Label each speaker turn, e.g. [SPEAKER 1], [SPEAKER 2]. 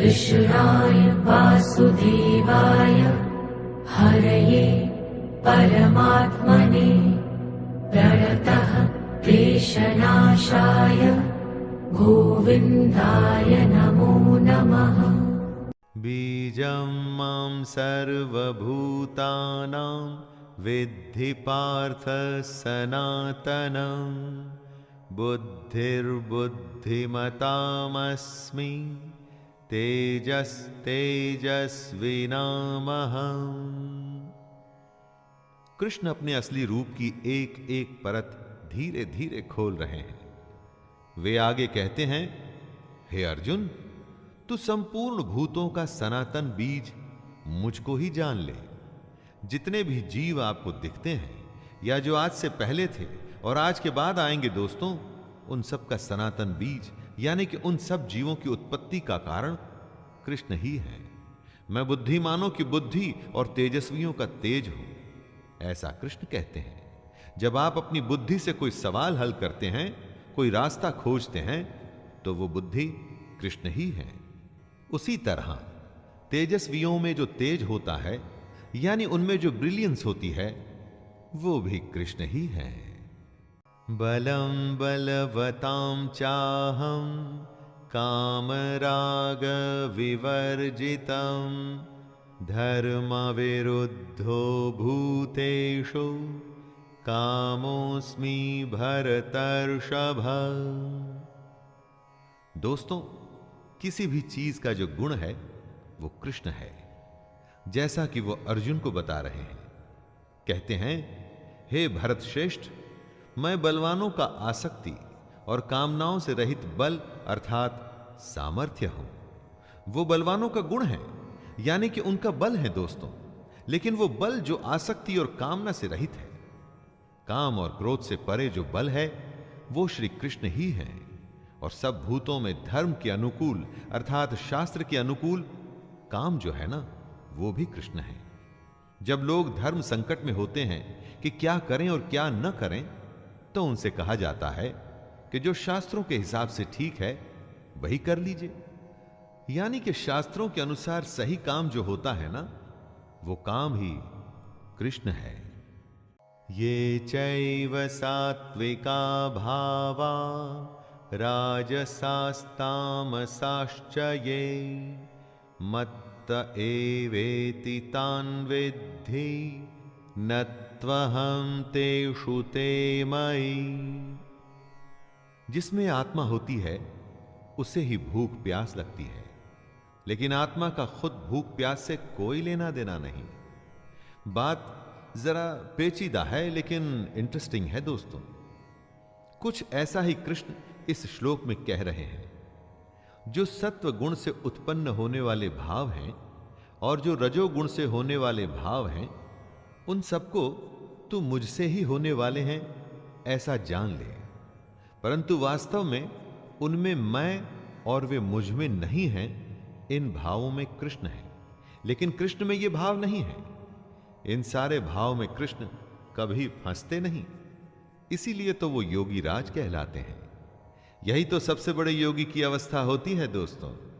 [SPEAKER 1] कृष्णाय वासुदेवाय हरये परमात्मने प्रणतः क्लेशनाशाय गोविन्दाय नमो नमः।
[SPEAKER 2] बीजं मां सर्वभूतानां विद्धि पार्थ सनातनं बुद्धिर्बुद्धिमतामस्मि तेजस्तेजस्विनामहम्। कृष्ण अपने असली रूप की एक एक परत धीरे धीरे खोल रहे हैं। वे आगे कहते हैं, हे अर्जुन, तू संपूर्ण भूतों का सनातन बीज मुझको ही जान ले। जितने भी जीव आपको दिखते हैं या जो आज से पहले थे और आज के बाद आएंगे दोस्तों, उन सब का सनातन बीज यानी कि उन सब जीवों की उत्पत्ति का कारण कृष्ण ही है। मैं बुद्धिमानों की बुद्धि और तेजस्वियों का तेज हूं, ऐसा कृष्ण कहते हैं। जब आप अपनी बुद्धि से कोई सवाल हल करते हैं, कोई रास्ता खोजते हैं, तो वो बुद्धि कृष्ण ही है। उसी तरह तेजस्वियों में जो तेज होता है यानी उनमें जो ब्रिलियंस होती है, वो भी कृष्ण ही है। बलम बलवतां चाहम कामराग विवर्जितं धर्म विरुद्धो भूतेषु कामोस्मि भरतर्षभ। दोस्तों, किसी भी चीज का जो गुण है वो कृष्ण है, जैसा कि वो अर्जुन को बता रहे हैं। कहते हैं, हे भरत श्रेष्ठ, मैं बलवानों का आसक्ति और कामनाओं से रहित बल अर्थात सामर्थ्य हूं। वो बलवानों का गुण है यानी कि उनका बल है दोस्तों, लेकिन वो बल जो आसक्ति और कामना से रहित है। काम और क्रोध से परे जो बल है वो श्री कृष्ण ही है। और सब भूतों में धर्म के अनुकूल अर्थात शास्त्र के अनुकूल काम जो है ना, वो भी कृष्ण है। जब लोग धर्म संकट में होते हैं कि क्या करें और क्या न करें, तो उनसे कहा जाता है कि जो शास्त्रों के हिसाब से ठीक है वही कर लीजिए। यानी कि शास्त्रों के अनुसार सही काम जो होता है ना, वो काम ही कृष्ण है। ये चैव सात्विका भावा राजसास्तामसाश्च ये मत्त एवेति तान् विद्धि न त्वहं तेषु ते मयि। जिसमें आत्मा होती है उसे ही भूख प्यास लगती है, लेकिन आत्मा का खुद भूख प्यास से कोई लेना देना नहीं। बात जरा पेचीदा है लेकिन इंटरेस्टिंग है दोस्तों। कुछ ऐसा ही कृष्ण इस श्लोक में कह रहे हैं। जो सत्व गुण से उत्पन्न होने वाले भाव हैं और जो रजोगुण से होने वाले भाव हैं, उन सबको तू मुझसे ही होने वाले हैं ऐसा जान ले, परंतु वास्तव में उनमें मैं और वे मुझ में नहीं हैं। इन भावों में कृष्ण है, लेकिन कृष्ण में ये भाव नहीं है। इन सारे भाव में कृष्ण कभी फंसते नहीं, इसीलिए तो वो योगी राज कहलाते हैं। यही तो सबसे बड़े योगी की अवस्था होती है दोस्तों।